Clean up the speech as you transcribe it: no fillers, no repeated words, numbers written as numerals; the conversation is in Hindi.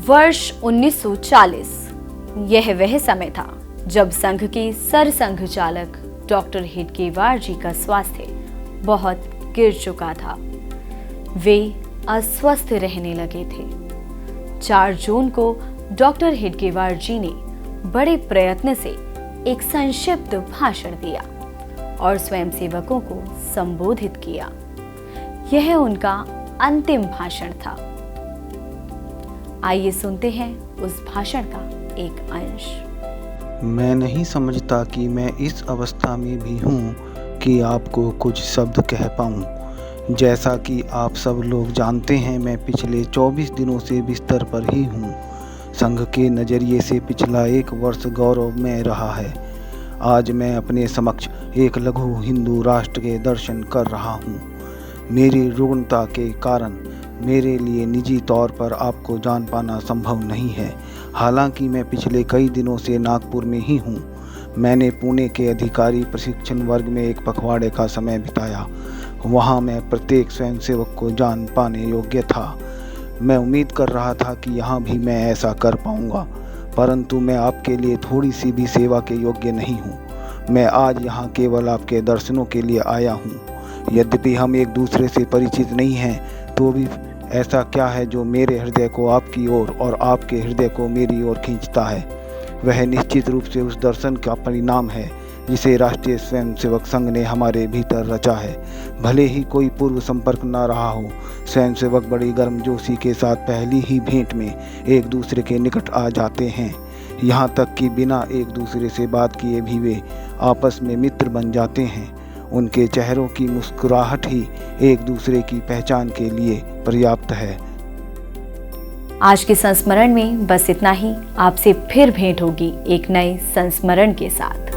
वर्ष 1940 यह वह समय था जब संघ के सरसंघ चालक डॉक्टर हेडगेवार जी का स्वास्थ्य बहुत गिर चुका था। वे अस्वस्थ रहने लगे थे। 4 जून को डॉक्टर हेडगेवार जी ने बड़े प्रयत्न से एक संक्षिप्त भाषण दिया और स्वयंसेवकों को संबोधित किया। यह उनका अंतिम भाषण था। आइए सुनते हैं उस भाषण का एक अंश। मैं नहीं समझता कि मैं इस अवस्था में भी हूँ कि आपको कुछ शब्द कह पाऊँ। जैसा कि आप सब लोग जानते हैं, मैं पिछले 24 दिनों से बिस्तर पर ही हूँ। संघ के नज़रिए से पिछला 1 वर्ष गौरवमय रहा है। आज मैं अपने समक्ष एक लघु हिंदू राष्ट्र के दर्शन कर रहा हूँ। मेरी रुग्णता के कारण मेरे लिए निजी तौर पर आपको जान पाना संभव नहीं है। हालांकि मैं पिछले कई दिनों से नागपुर में ही हूँ। मैंने पुणे के अधिकारी प्रशिक्षण वर्ग में एक पखवाड़े का समय बिताया। वहाँ मैं प्रत्येक स्वयंसेवक को जान पाने योग्य था। मैं उम्मीद कर रहा था कि यहाँ भी मैं ऐसा कर पाऊँगा, परंतु मैं आपके लिए थोड़ी सी भी सेवा के योग्य नहीं हूँ। मैं आज यहाँ केवल आपके दर्शनों के लिए आया हूँ। यद्यपि हम एक दूसरे से परिचित नहीं हैं, तो भी ऐसा क्या है जो मेरे हृदय को आपकी ओर और आपके हृदय को मेरी ओर खींचता है? वह निश्चित रूप से उस दर्शन का परिणाम है जिसे राष्ट्रीय स्वयंसेवक संघ ने हमारे भीतर रचा है। भले ही कोई पूर्व संपर्क न रहा हो, स्वयंसेवक बड़ी गर्मजोशी के साथ पहली ही भेंट में एक दूसरे के निकट आ जाते हैं। यहाँ तक कि बिना एक दूसरे से बात किए भी वे आपस में मित्र बन जाते हैं। उनके चेहरों की मुस्कुराहट ही एक दूसरे की पहचान के लिए पर्याप्त है। आज के संस्मरण में बस इतना ही। आपसे फिर भेंट होगी एक नए संस्मरण के साथ।